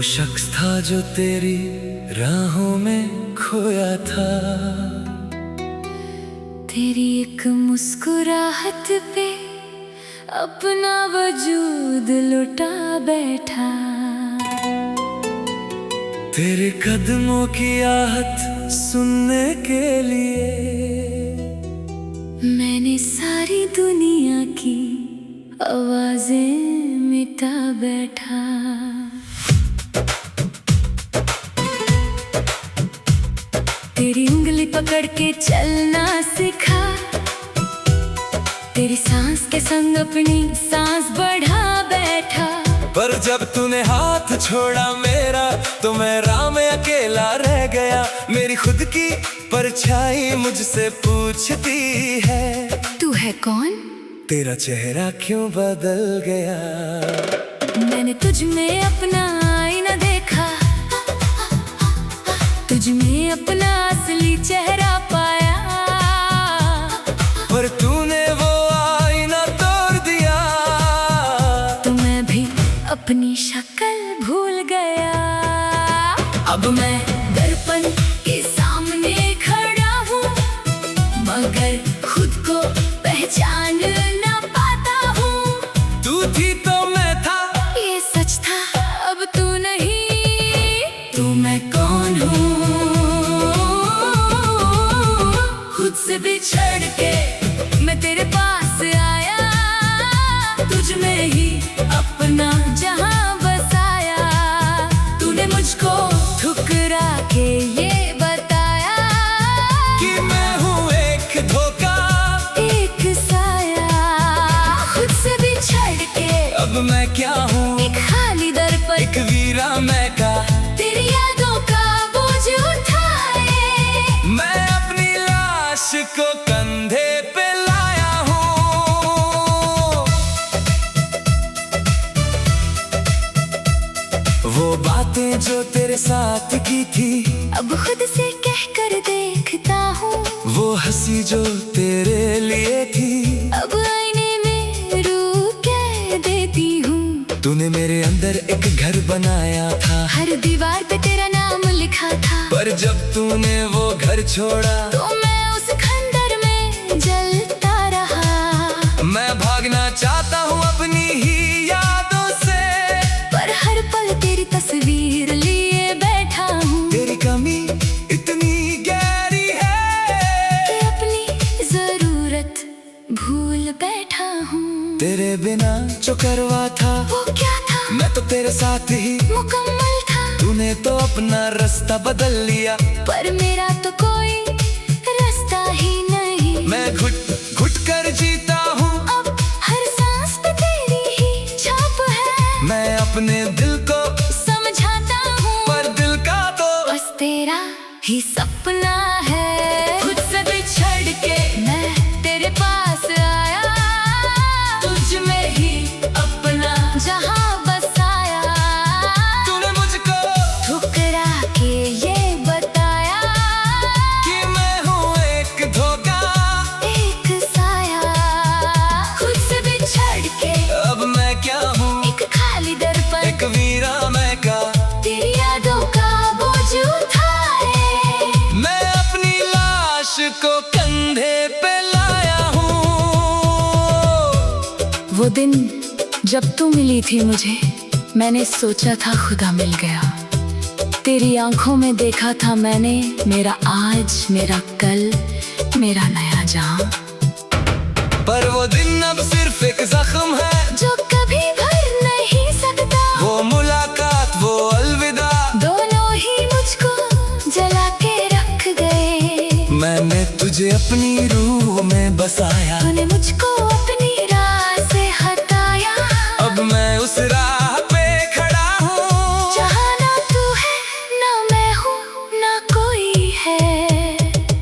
शख्स था जो तेरी राहों में खोया था। तेरी एक मुस्कुराहट पे अपना वजूद लुटा बैठा। तेरे कदमों की आहट सुनने के लिए मैंने सारी दुनिया की आवाजें मिटा बैठा। तेरी उंगली पकड़ के चलना सिखा। तेरी सांस के संग अपनी सांस बढ़ा बैठा। पर जब तूने हाथ छोड़ा मेरा तो मैं राह में अकेला रह गया। मेरी खुद की परछाई मुझसे पूछती है, तू है कौन? तेरा चेहरा क्यों बदल गया? मैंने तुझ में अपना आईना देखा, तुझ में अपना असली चेहरा पाया। पर तूने वो आईना तोड़ दिया, तो मैं भी अपनी शक्ल भूल गया। अब मैं दर्पण के सामने खड़ा हूँ, मगर खुद को पहचान ना पाता हूँ। तू थी तो मैं था, ये सच था, अब तू नहीं। तू मैं कौन हूँ? खुद से बिछड़ के मैं तेरे पास आया। तुझ में ही अपना जहां बसाया। तूने मुझको ठुकरा के ये बताया कि मैं हूँ एक धोखा, एक साया। खुद से बिछड़ के अब मैं क्या हूँ? एक खाली दर्पण, एक वीरा मैं का। तेरी यादों का बोझ उठाए मैं अपनी लाश को कंधे पे लाया हूँ। वो बातें जो तेरे साथ की थी अब खुद से कह कर देखता हूँ। वो हंसी जो तेरे लिए थी अब आईने में रू कह देती हूँ। तूने मेरे अंदर एक घर बनाया था, हर दीवार पे तेरा नाम लिखा था। पर जब तूने वो घर छोड़ा तो मैं उस खंडर में जलता रहा। मैं भागना चाहता हूँ अपनी ही यादों से, पर हर पल तेरी तस्वीर लिए बैठा हूँ। तेरी कमी इतनी गहरी है कि अपनी जरूरत भूल बैठा हूँ। तेरे बिना जो करवा था वो क्या था? मैं तो तेरे साथ ही मुकम्मल था। तूने तो अपना रास्ता बदल लिया, पर मेरा तो कोई रास्ता ही नहीं। मैं घुट घुट कर जीता हूँ। अब हर सांस पे तेरी ही छाप है। मैं अपने दिल को समझाता हूँ, पर दिल का तो बस तेरा ही सपना है। खुद से बिछड़ के मैं तेरे पास आया। तुझ में ही अपना जहां बसाया। तूने मुझको ठुकरा के ये बताया कि मैं हूँ एक धोखा, एक साया। खुद से बिछड़ के अब मैं क्या हूँ? एक खाली दर्पण, एक वीरा मैं का। तेरी यादों का बोझ उठाए मैं अपनी लाश को कंधे पे लाया हूँ। वो दिन जब तू मिली थी मुझे, मैंने सोचा था खुदा मिल गया। तेरी आंखों में देखा था मैंने मेरा आज, मेरा कल, मेरा नया जाम। पर वो दिन अब सिर्फ एक जख्म है जो कभी भर नहीं सकता। वो मुलाकात, वो अलविदा, दोनों ही मुझको जला के रख गए। मैंने तुझे अपनी रूह में बसाया। तूने मुझको अपनी राह से हटाया। अब मैं उस राह पे खड़ा हूँ जहाँ ना तू है ना मैं हूँ ना कोई है।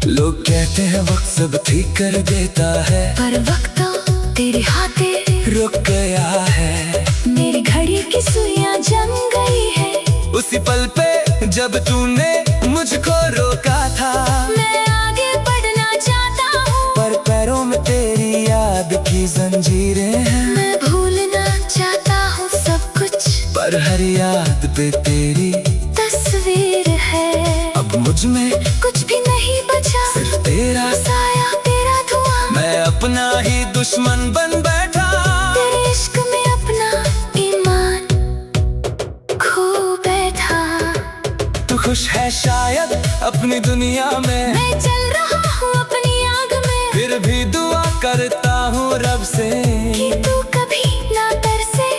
लोग कहते हैं वक्त सब ठीक कर देता है, पर वक्त तो तेरे हाथे रुक गया है। मेरी घड़ी की सुइयां जम गई है। उसी पल पे जब तूने मुझको रोका था, मैं आगे बढ़ना चाहता हूँ, पर पैरों में तेरी याद की जंजीरें हैं। मैं भूलना चाहता हूँ सब कुछ, पर हर याद पे तेरी तस्वीर है। अब मुझ में कुछ भी नहीं बचा, सिर्फ तेरा साया तेरा धुआं। मैं अपना ही दुश्मन बन बैठा, तेरे इश्क में अपना ईमान खो बैठा। तू खुश है शायद अपनी दुनिया में, मैं चल रहा हूँ अपनी आग में, फिर भी दुआ करता हूँ रब से कि तू कभी ना तरसे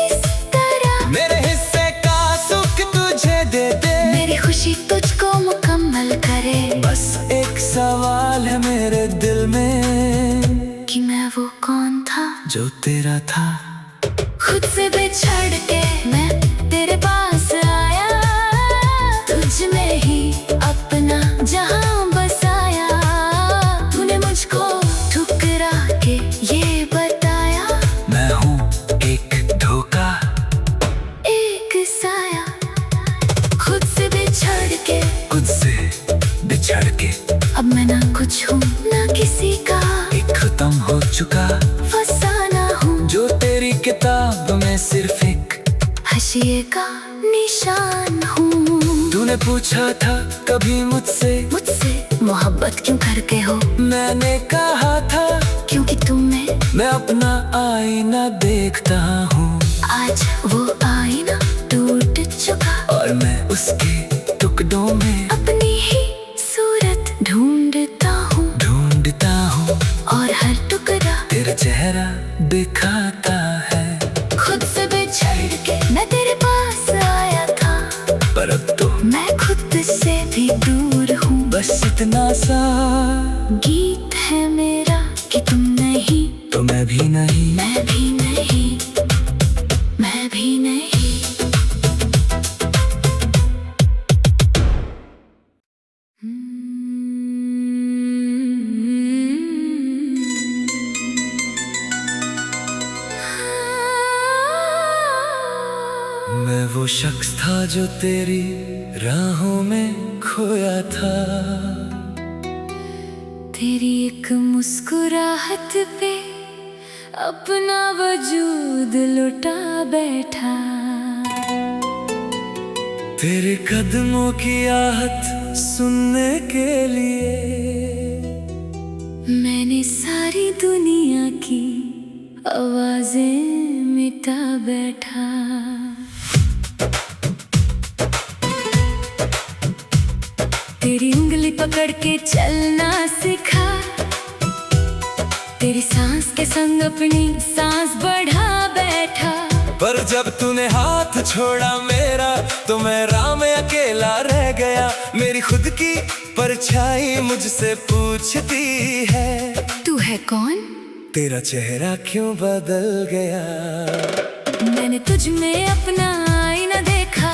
इस तरह। मेरे हिस्से का सुख तुझे दे दे, मेरी खुशी तुझको मुकम्मल करे। बस एक सवाल है मेरे दिल में, कि मैं वो कौन था जो तेरा था। खुद से बिछड़ के मैं तेरे पास आया, तुझ में ही अपना जहां बसाया। तूने मुझको ठुकरा के ये बताया, मैं हूँ एक धोखा, एक साया। खुद से बिछड़ के, खुद से बिछड़ के अब मैं ना कुछ हूँ ना किसी का, एक खत्म हो चुका फसाना हूँ जो तेरी किताब में सिर्फ एक हाशिए का निशान हूँ। तूने पूछा था कभी मुझसे मोहब्बत क्यों करके हो, मैंने कहा था क्योंकि तुमने मैं अपना आईना देखता हूँ। आज वो आईना टूट चुका, और मैं उसके टुकड़ों में अपनी ही सूरत ढूंढता हूँ, और हर टुकड़ा तेरा चेहरा दिखाता है। खुद से बिछड़ के मैं तेरे पास आया था, पर अब तो मैं खुद से भी दूर हूँ। बस इतना सा गीत है मेरा कि तुम नहीं तो मैं भी नहीं, मैं भी नहीं, मैं भी नहीं। मैं वो शख्स था जो तेरी राहों में खोया था, तेरी एक मुस्कुराहट पे अपना वजूद लुटा बैठा। तेरे कदमों की आहट सुनने के लिए मैंने सारी दुनिया की आवाजें मिटा बैठा। तेरी उंगली पकड़ के चलना सिखा, तेरी सांस के संग अपनी सांस बढ़ा बैठा। पर जब तूने हाथ छोड़ा मेरा तो मैं राह में अकेला रह गया। मेरी खुद की परछाई मुझसे पूछती है, तू है कौन, तेरा चेहरा क्यों बदल गया। मैंने तुझ में अपना आईना देखा,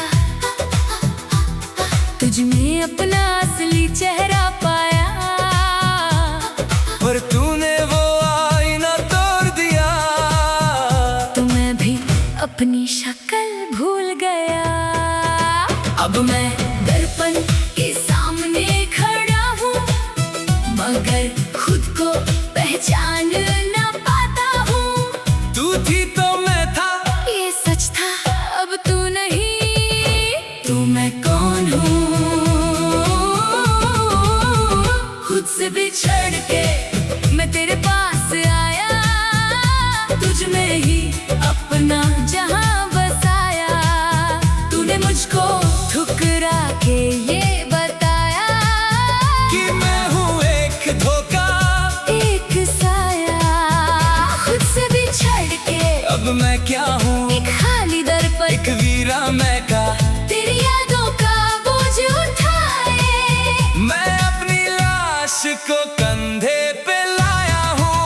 तुझ में अपना असली चेहरा पाया। पर तूने वो आईना तोड़ दिया, तो मैं भी अपनी शक्ल भूल गया। अब मैं दर्पण के सामने खड़ा हूँ, मगर खुद को पहचान ना पाता हूँ। तू थी तो मैं था, ये सच था, अब तू नहीं, तू मैं कौन हूँ। खुद से बिछड़ के मैं तेरे पास आया, तुझ में ही अपना जहां बसाया। तूने मुझको ठुकरा के ये बताया कि मैं हूँ एक धोखा, एक साया। खुद से बिछड़ के अब मैं क्या हूँ, एक खाली दर्पण, एक वीरा मैं का। तेरी यादों का बोझ उठाए मैं अपनी लाश को कंधे पे लाया हूँ।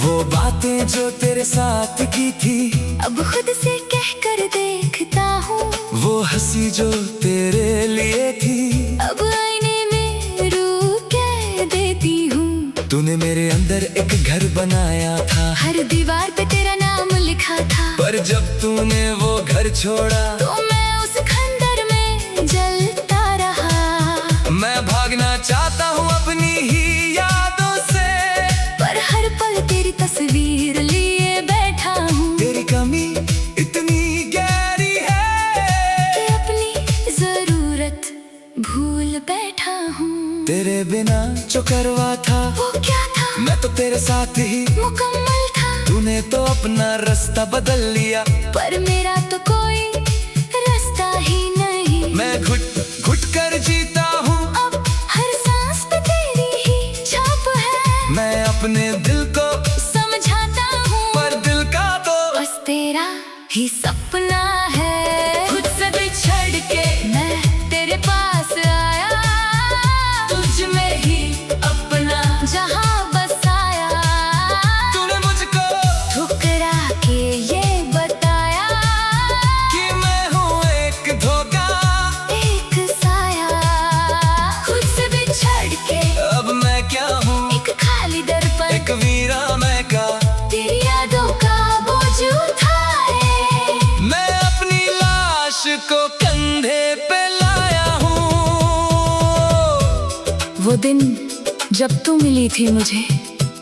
वो बातें जो तेरे साथ की थी, अब खुद से कह कर देखता हूँ। वो हंसी जो तेरे लिए थी, अब आईने में रू कह देती हूँ। तूने मेरे अंदर एक घर बनाया था, हर दीवार पे तेरा नाम लिखा था। पर जब तूने वो घर छोड़ा तो मैं उस खंडर में जलता रहा। मैं भागना चाहता हूँ अपनी ही यादों से, पर हर पल तेरी तस्वीर तेरे बिना जो करवा था वो क्या था? मैं तो तेरे साथ ही मुकम्मल था। तूने तो अपना रास्ता बदल लिया, पर मेरा तो कोई रास्ता ही नहीं। मैं घुट घुट कर जीता हूँ, अब हर सांस पे तेरी ही छाप है। मैं अपने दिल को समझाता हूँ, पर दिल का तो बस तेरा ही सपना है। खुद से बिछड़ के मैं तेरे पास आया, तुझ में ही अपना जहां बसाया। तूने मुझको ठुकरा के ये बताया कि मैं हूँ एक धोखा, एक साया। खुद से बिछड़ के अब मैं क्या हूँ, एक खाली दर्पण, एक वीरा मैं का, तेरी यादों का बोझ उठाए। मैं अपनी लाश को कंधे पे लाया हूँ। वो दिन जब तू मिली थी मुझे,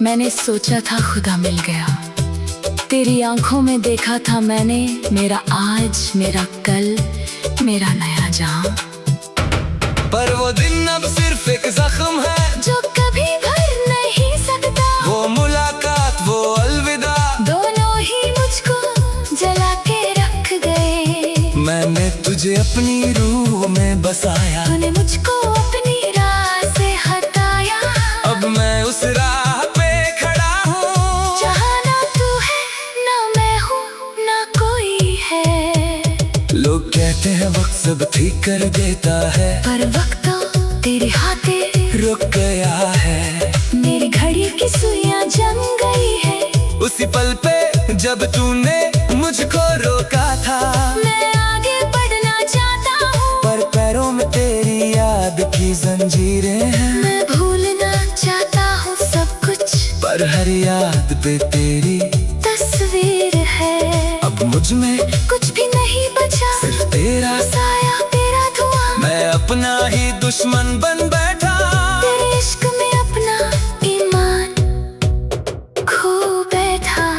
मैंने सोचा था खुदा मिल गया। तेरी आंखों में देखा था मैंने मेरा आज, मेरा कल, मेरा नया जहां। पर वो दिन अब सिर्फ एक जख्म है जो कभी भर नहीं सकता। वो मुलाकात, वो अलविदा, दोनों ही मुझको जला के रख गए। मैंने तुझे अपनी रूह में बसाया, तूने मुझको अपनी राह से हटाया। अब मैं उस राह पे खड़ा हूँ जहाँ ना तू है ना मैं हूँ ना कोई है। लोग कहते हैं वक्त सब ठीक कर देता है, पर वक्त तो तेरे हाथे रुक गया है। मेरी घड़ी की सुइयां जम गई है। उसी पल पे जब तूने मुझको रोका था, मैं आगे बढ़ना चाहता हूँ, पर पैरों में तेरी याद की जंजीरें हैं। मैं भूलना चाहता हूँ सब कुछ, पर हर याद पे तेरी तस्वीर है। अब मुझ में कुछ भी नहीं बचा, सिर्फ तेरा साया, तेरा धुआं। मैं अपना ही दुश्मन बन बैठा, तेरे इश्क में अपना ईमान खो बैठा।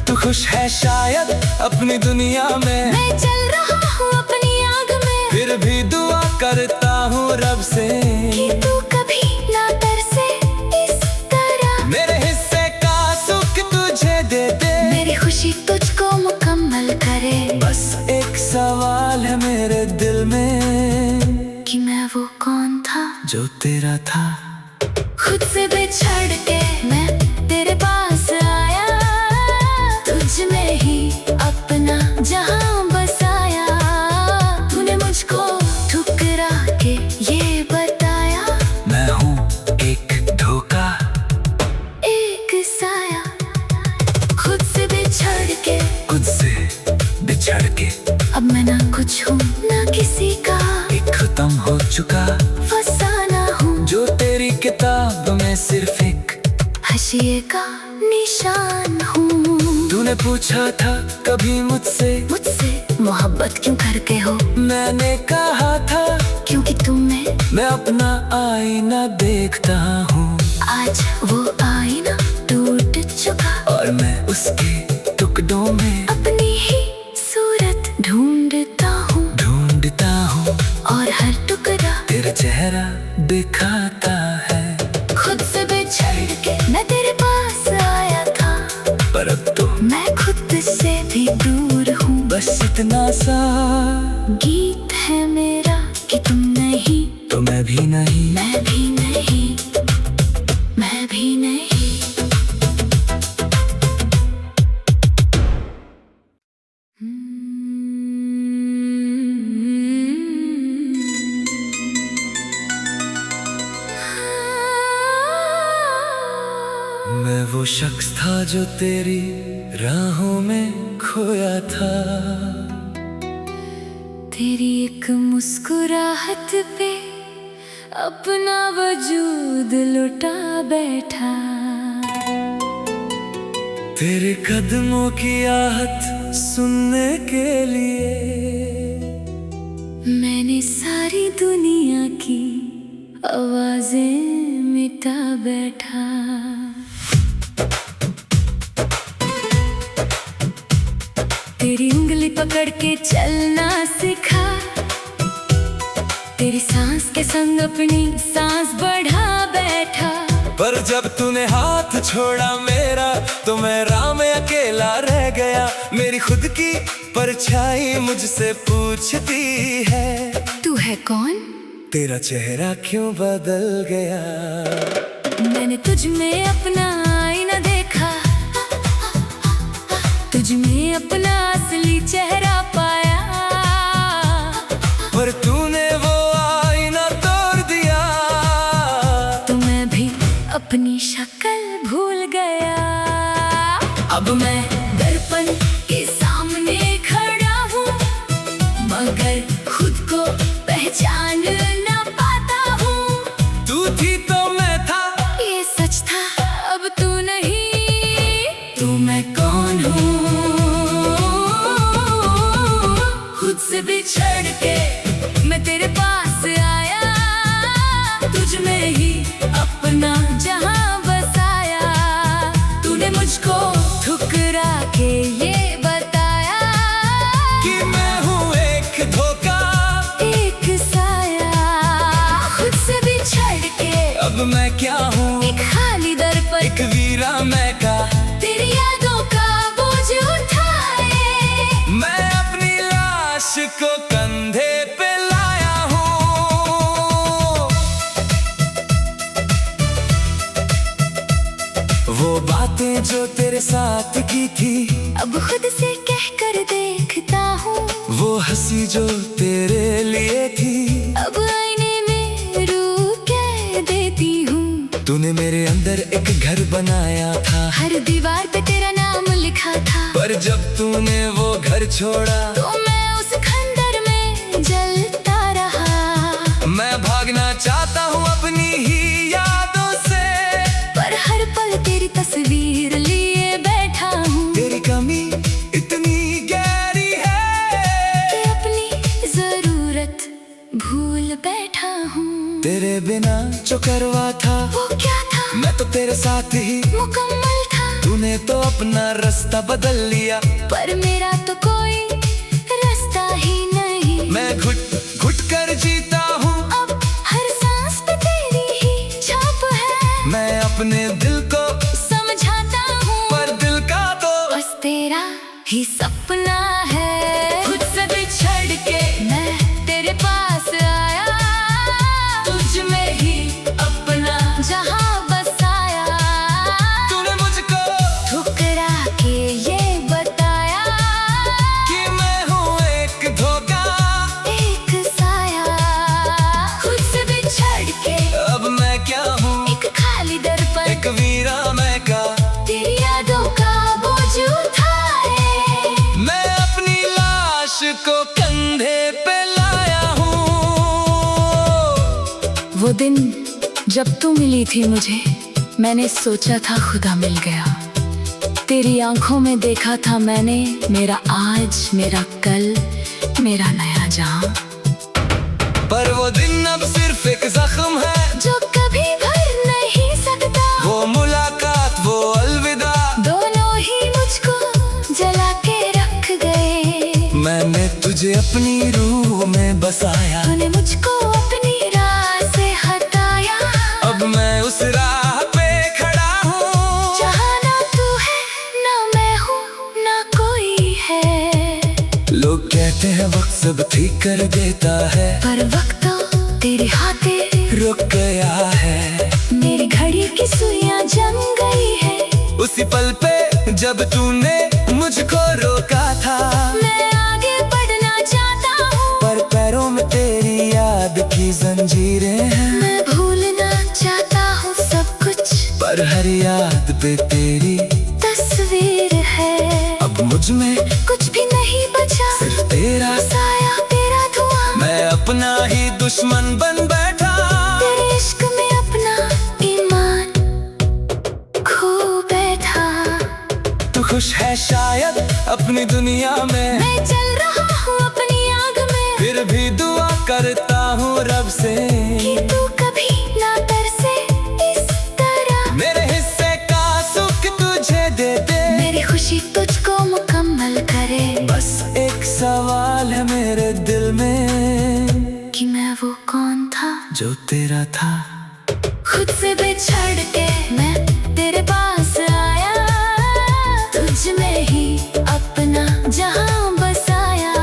तू खुश है शायद अपनी दुनिया में, मैं चल रहा हूँ अपनी आग में, फिर भी दुआ करता हूँ रब से कि तू कभी ना तरसे इस तरह। मेरे हिस्से का सुख तुझे दे दे, मेरी खुशी तुझको मुकम्मल करे। बस एक सवाल है मेरे दिल में कि मैं वो कौन था जो तेरा था। खुद से बिछड़ के मैं तेरे पास आया, तुझ में ही अपना जहां बसाया। तूने मुझको ठुकरा के ये बताया, मैं हूँ एक धोखा, एक साया। खुद से बिछड़ के, खुद से बिछड़ के अब मैं ना कुछ हूँ ना किसी का, एक खत्म हो चुका फसाना हूँ जो तेरी किताब में सिर्फ एक हाशिए का निशान हूँ। तूने पूछा था कभी मुझसे मोहब्बत क्यों करते हो, मैंने कहा था क्योंकि तुम्हें मैं अपना आईना देखता हूँ। आज वो आईना टूट चुका, और मैं उसके टुकड़ों में अपनी ही सूरत ढूंढता हूँ, और हर टुकड़ा तेरा चेहरा दिखाता है। खुद से बिछड़ के मैं तेरे पास आया था, पर अब तो मैं खुद से भी दूर हूँ। बस इतना सा गीत है मेरा कि तुम नहीं तो मैं भी नहीं, मैं भी नहीं, मैं भी नहीं। मैं वो शख्स था जो तेरी राहों में खोया था, तेरी एक मुस्कुराहट पे अपना वजूद लुटा बैठा। तेरे कदमों की आहट सुनने के लिए मैंने सारी दुनिया की आवाजें मिटा बैठा। तेरी उंगली पकड़ के चलना सिखा, तेरी सांस के संग अपनी सांस बढ़ा बैठा। पर जब तूने हाथ छोड़ा मेरा तो मैं राह में अकेला रह गया। मेरी खुद की परछाई मुझसे पूछती है, तू है कौन? तेरा चेहरा क्यों बदल गया? मैंने तुझ में अपना आईना देखा, तुझ में अपना असली चेहरा पाया। पर तूने वो आईना तोड़ दिया, तो मैं भी अपनी शक्ल भूल गया। अब मैं दर्पण के सामने खड़ा हूँ, मगर खुद को पहचान ना पाता हूँ। तू थी तो मैं था, ये सच था, अब तू नहीं। तू मैं कौन हूँ? खुद से बिछड़ के मैं तेरे पास आया, तुझ में ही अपना जहां बसाया। तूने मुझको ठुकरा के ये बताया कि मैं हूँ एक धोखा, एक साया। खुद से बिछड़ के अब मैं क्या हूँ? एक खाली दर्पण, एक वीरा मैं का, तेरी यादों का बोझ उठाए। मैं अपनी लाश को कंधे पे लाया हूँ। वो बातें जो तेरे साथ की थी, अब खुद से कह कर देखता हूँ। वो हंसी जो तेरे लिए थी, अब आईने में रू कह देती हूँ। तूने मेरे अंदर एक घर बनाया था, हर दीवार पे तेरा नाम लिखा था। पर जब तूने वो घर छोड़ा तो मैं उस खंडर में जलता रहा। मैं भागना चाहता हूँ अपनी ही यादों से, पर हर पल तेरी तस्वीर लिए बैठा हूँ। तेरी कमी इतनी गहरी है कि अपनी जरूरत भूल बैठा हूँ। तेरे बिना जो करवा था वो क्या था? मैं तो तेरे साथ ही मुकम्मल था। तूने तो अपना रास्ता बदल लिया, पर मेरा तो कोई रास्ता ही नहीं। मैं घुट घुट कर जीता हूँ, अब हर सांस पे तेरी ही छाप है। मैं अपने दिल को समझाता हूँ, पर दिल का तो बस तेरा ही सपना है। खुद से बिछड़ के मैं तेरे पास आया, तुझ में ही अपना जहां बसाया। तूने मुझको ठुकरा के ये बताया कि मैं हूँ एक धोखा, एक साया। खुद से बिछड़ के अब मैं क्या हूँ? एक खाली दर्पण, एक वीरा मैं का, तेरी यादों का बोझ उठाए। मैं अपनी लाश को कंधे पे लाया हूँ। वो दिन जब तू मिली थी मुझे, मैंने सोचा था खुदा मिल गया। तेरी आंखों में देखा था मैंने मेरा आज, मेरा कल, मेरा नया जहां। पर वो दिन अब सिर्फ एक जख्म है जो कभी भर नहीं सकता। वो मुलाकात, वो अलविदा, दोनों ही मुझको जला के रख गए। मैंने तुझे अपनी रूह में बसाया, तूने मुझको अपनी राह से हटाया। अब मैं उस राह पे खड़ा हूँ जहाँ ना तू है, ना मैं हूँ, ना कोई है। लोग कहते हैं वक्त सब ठीक कर देता है, पर वक्त तो तेरे हाथे रुक गया है। मेरी घड़ी की सुइयां जम गई है। उसी पल पे जब तूने मुझको रोका था, मैं आगे बढ़ना चाहता हूँ, पर पैरों में तेरी याद की जंजीरें हैं। मैं भूलना चाहता हूँ सब कुछ, पर हर याद पे तेरी तस्वीर है। अब मुझ में कुछ भी नहीं बचा, सिर्फ तेरा साया, तेरा धुआं। मैं अपना ही दुश्मन बन बैठा, तेरे इश्क में अपना ईमान खो बैठा। तू खुश है शायद अपनी दुनिया में, मैं चल रहा हूँ अपनी आग में, फिर भी दुआ करता हूँ रब से कि तू कभी ना तरसे इस तरह। मेरे हिस्से का सुख तुझे दे दे, मेरी खुशी तुझको मुकम्मल करे। बस एक सवाल है मेरे दिल में कि मैं वो कौन जो तेरा था। खुद से बिछड़ के मैं तेरे पास आया, तुझ में ही अपना जहां बसाया।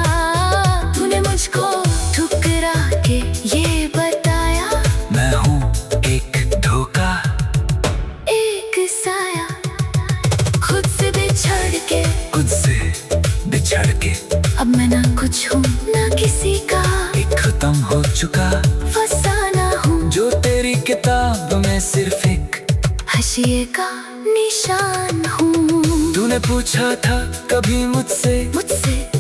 तूने मुझको ठुकरा के ये बताया, मैं हूँ एक धोखा, एक साया। खुद से बिछड़ के, खुद से बिछड़ के अब मैं ना कुछ हूँ ना किसी का, एक खत्म हो चुका फसाना हूँ जो तेरी किताब में सिर्फ एक हाशिए का निशान हूँ। तूने पूछा था कभी मुझसे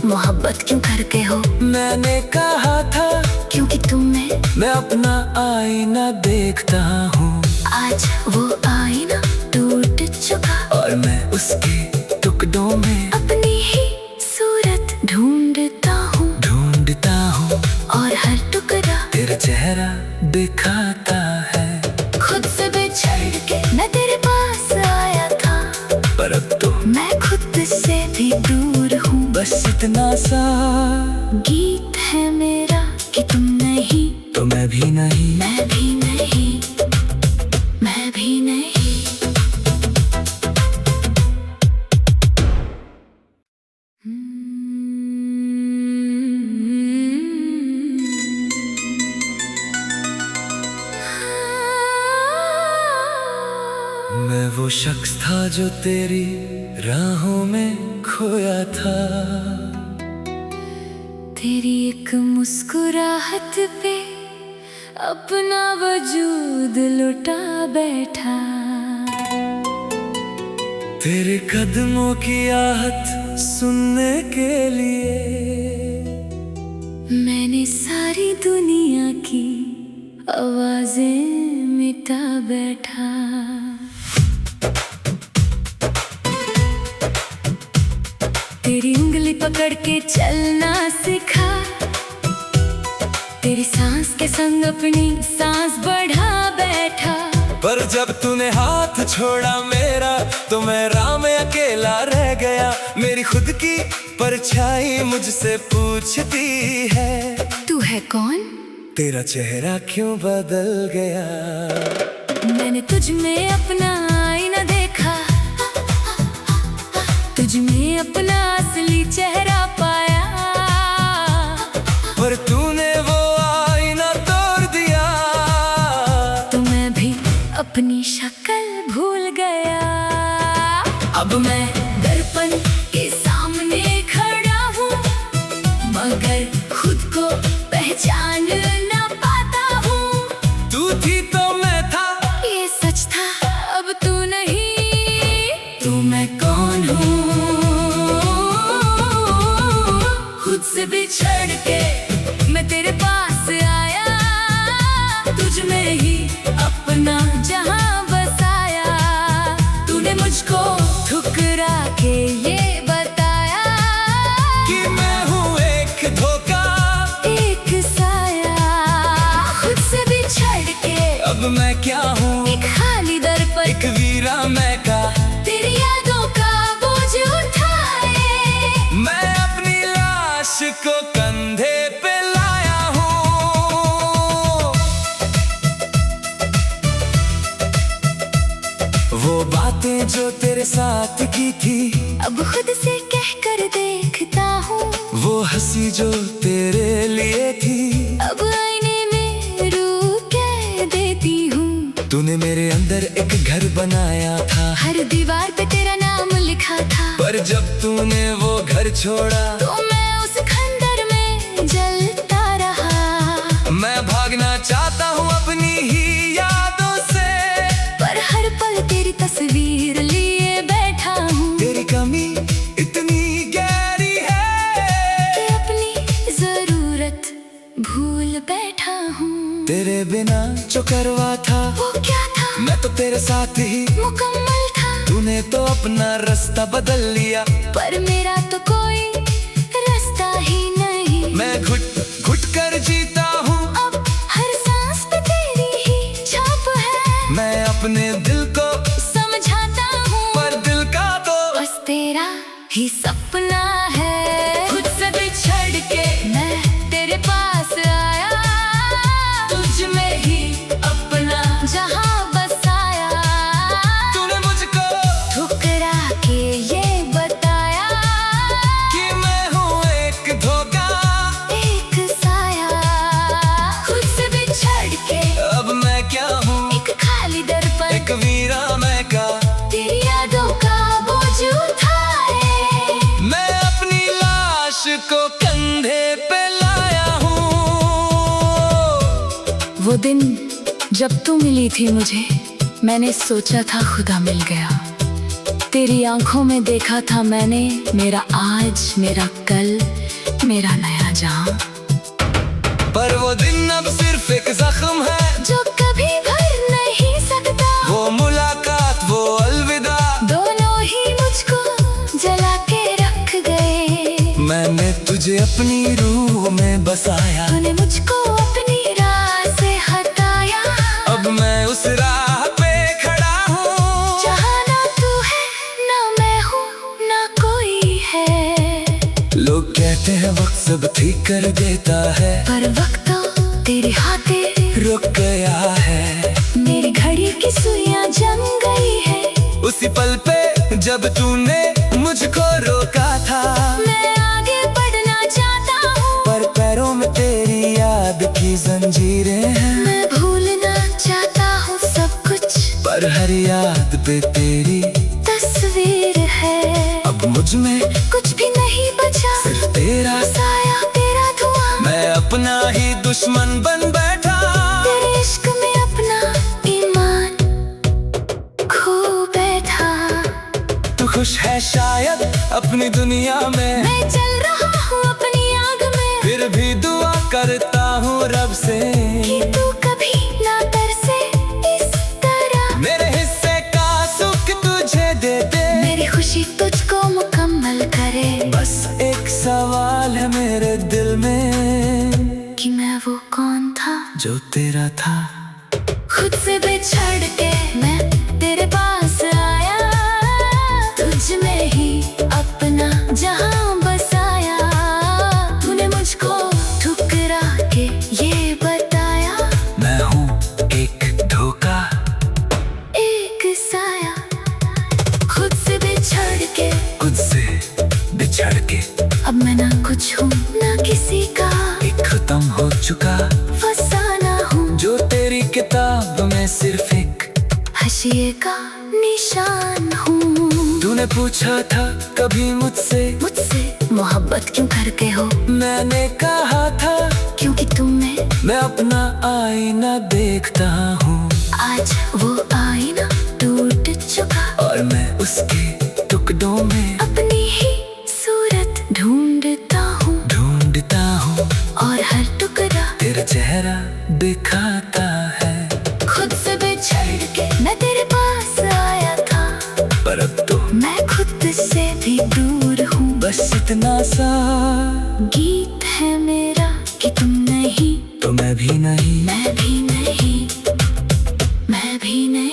मोहब्बत क्यों करके हो, मैंने कहा था क्योंकि तुम्हें मैं अपना आईना देखता हूँ। आज वो आईना टूट चुका और मैं उसके टुकड़ों में अपनी ही सूरत ढूंढता हूँ और हर टुकड़ा तेरा चेहरा दिखाता है। खुद से बिछड़ के मैं तेरे पास आया था, पर अब तो मैं खुद से भी दूर हूँ। बस इतना सा गीत है मेरा कि तुम नहीं तो मैं भी नहीं। मैं भी नहीं, मैं भी नहीं। मैं वो शख्स था जो तेरी राहों में खोया था, तेरी एक मुस्कुराहट पे अपना वजूद लुटा बैठा। तेरे कदमों की आहट सुनने के लिए मैंने सारी दुनिया की आवाजें मिटा बैठा। तेरी उंगली पकड़ के चलना सिखा, तेरी सांस के संग अपनी सांस बढ़ा बैठा। पर जब तूने हाथ छोड़ा मेरा तो मैं राह में अकेला रह गया। मेरी खुद की परछाई मुझसे पूछती है, तू है कौन, तेरा चेहरा क्यों बदल गया। मैंने तुझ में अपना आईना देखा, तुझ में अपना असली चेहरा पाया। पर तूने वो आईना तोड़ दिया, तो मैं भी अपनी शक्ल भूल गया। अब मैं दर्पण के सामने खड़ा हूँ, मगर खुद को पहचान ना पाता हूँ। तू थी तो मैं था, ये सच था, अब तू नहीं। तू मैं कौन हूँ, खुद से बिछड़ के मैं तेरे पास आया, तुझ में ही अपना जहां बसाया। तूने मुझको ठुकरा के ये बताया कि मैं हूँ एक धोखा, एक साया। खुद से बिछड़ के अब मैं क्या हूँ, एक खाली दर्पण, एक वीरा मैं का। तेरी यादों का बोझ उठाए मैं अपनी लाश को कंधे पे लाया हूँ। वो बातें जो तेरे साथ की थी अब खुद से कह कर देखता हूँ। वो हंसी जो तेरे लिए थी अब आईने में रू कह देती हूँ। तूने मेरे अंदर एक घर बनाया था, हर दीवार पे तेरा नाम लिखा था। पर जब तूने वो घर छोड़ा तो मैं उस खंडर में जलता रहा। मैं भागना चाहता हूँ अपनी ही यादों से, पर हर पल तेरी तस्वीर लिए बैठा हूँ। तेरी कमी इतनी गहरी है कि अपनी जरूरत भूल बैठा हूँ। तेरे बिना जो करवा था वो क्या था, मैं तो तेरे साथ ही मुकम्मल था। तूने तो अपना रास्ता बदल लिया, पर मेरा तो कोई रास्ता ही नहीं। मैं घुट घुट कर जीता हूँ, अब हर सांस पे तेरी ही छाप है। मैं अपने दिल को समझाता हूँ, पर दिल का तो बस तेरा ही सपना है। खुद से बिछड़ के मैं तेरे पास आया, तुझ में ही वो दिन जब तू मिली थी मुझे, मैंने सोचा था खुदा मिल गया। तेरी आंखों में देखा था मैंने मेरा आज, मेरा कल, मेरा नया जहां। पर वो दिन अब सिर्फ एक जख्म है जो कभी भर नहीं सकता। वो मुलाकात, वो अलविदा, दोनों ही मुझको जला के रख गए। मैंने तुझे अपनी रूह में बसाया, तूने मुझको अपनी राह से हटाया। अब मैं उस राह पे खड़ा हूँ जहाँ ना तू है ना मैं हूँ ना कोई है। लोग कहते हैं वक्त सब ठीक कर देता है, पर वक्त तो तेरे हाथे रुक गया है। मेरी घड़ी की सुइयां जम गई है। उसी पल पे जब तूने मुझको रोका था, मैं आगे बढ़ना चाहता हूँ, पर पैरों में तेरी याद की जंजीरें हैं। मैं भूलना चाहता हूँ सब कुछ, पर हर याद पे तेरी तस्वीर है। अब मुझ में कुछ भी नहीं बचा, सिर्फ तेरा साया, तेरा धुआं। मैं अपना ही दुश्मन बन बैठा, तेरे इश्क में अपना ईमान खो बैठा। तू खुश है शायद अपनी दुनिया में, मैं चल रहा हूँ अपनी आग में, फिर भी दुआ करता हूँ रब से कि तू कभी ना तरसे इस तरह। मेरे हिस्से का सुख तुझे दे दे, मेरी खुशी तुझको मुकम्मल करे। बस एक सवाल है मेरे दिल में, कि मैं वो कौन था जो तेरा था। खुद से बिछड़ के मैं तेरे पास आया, तुझ में ही अपना जहां बसाया। तूने मुझको ठुकरा के ये बताया, मैं हूँ एक धोखा, एक साया। खुद से बिछड़ के, खुद से बिछड़ के अब मैं ना कुछ हूँ ना किसी का, एक खत्म हो चुका फसाना हूँ जो तेरी किताब में सिर्फ एक हाशिए का निशान हूँ। तूने पूछा था कभी मुझसे मोहब्बत क्यों करके हो, मैंने कहा था क्योंकि तुमने मैं अपना आईना देखता हूँ। आज वो आईना टूट चुका, और मैं उसके टुकड़ों में अपनी ही सूरत ढूंढता हूँ, और हर टुकड़ा तेरा चेहरा दिखाता है। खुद से बिछड़ के मैं तेरे पास आया था, पर अब तो मैं खुद से भी दूर हूँ। बस इतना सा गीत है मेरा कि तुम नहीं तो मैं भी नहीं, मैं भी नहीं, मैं भी नहीं।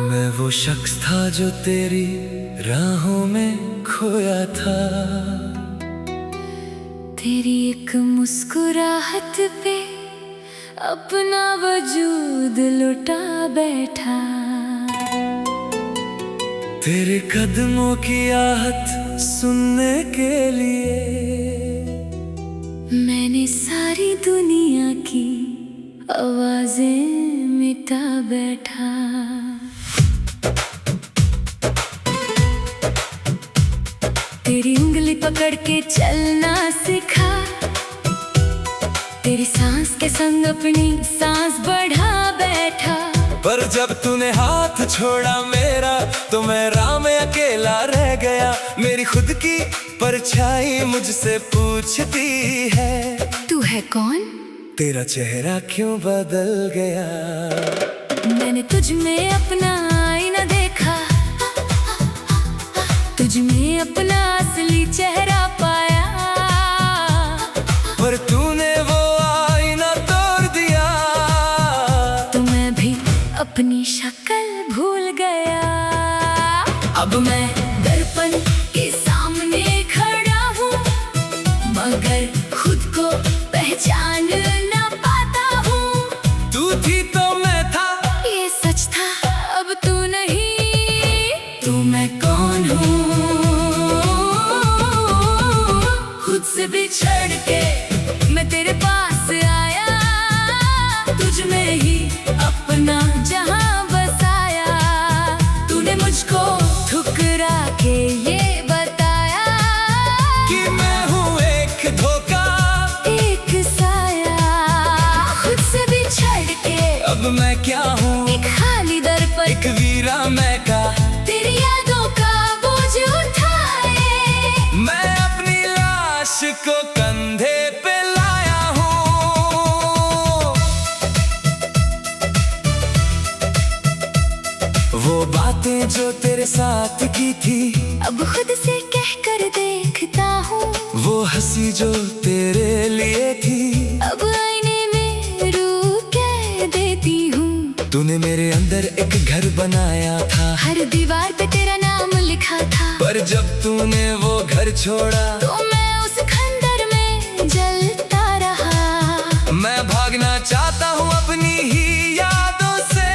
मैं वो शख्स था जो तेरी राहों में खोया था। तेरी एक मुस्कुराहट पे अपना वजूद लुटा बैठा। तेरे कदमों की आहट सुनने के लिए मैंने सारी दुनिया की आवाजें मिटा बैठा। तेरी उंगली पकड़ के चलना सिखा, तेरी सांस के संग अपनी सांस बढ़ा बैठा। पर जब तूने हाथ छोड़ा मेरा तो मैं राह में अकेला रह गया। मेरी खुद की परछाई मुझसे पूछती है, तू है कौन? तेरा चेहरा क्यों बदल गया? मैंने तुझ में अपना आईना देखा, तुझ में अपना असली चेहरा पाया। पर तूने वो आईना तोड़ दिया, तो मैं भी अपनी शक्ल भूल गया। अब मैं दर्पण के सामने खड़ा हूँ, मगर खुद को पहचान ना पाता हूँ। तू थी तो मैं था, ये सच था, अब तू नहीं। तू मैं कौन हूँ? मैं क्या हूँ, एक खाली दर पर एक वीरा मैं का, तेरी यादों का बोझ उठाए। मैं अपनी लाश को कंधे पे लाया हूँ। वो बातें जो तेरे साथ की थी, अब खुद से कह कर देखता हूँ। वो हंसी जो तेरे लिए थी, अब आईने में रू कह देती हूँ। तूने मेरे अंदर एक घर बनाया था, हर दीवार पे तेरा नाम लिखा था। पर जब तूने वो घर छोड़ा तो मैं उस खंडर में जलता रहा। मैं भागना चाहता हूँ अपनी ही यादों से,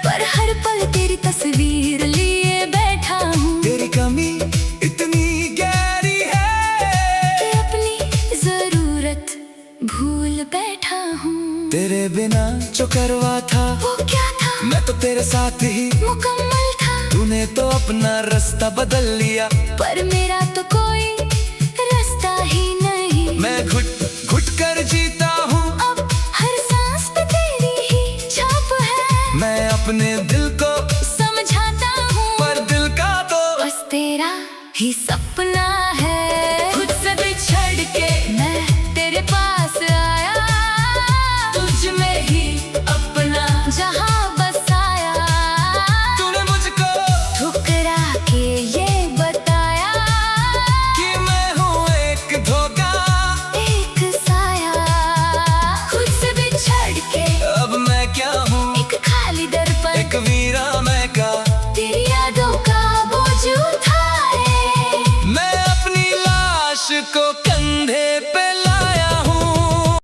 पर हर पल तेरी तस्वीर लिए बैठा हूँ। तेरी कमी इतनी गहरी है कि अपनी जरूरत भूल बैठा हूँ। तेरे बिना जो करवा था वो क्या था, मैं तो तेरे साथ ही मुकम्मल था। तूने तो अपना रास्ता बदल लिया, पर मेरा तो कोई रास्ता ही नहीं। मैं घुट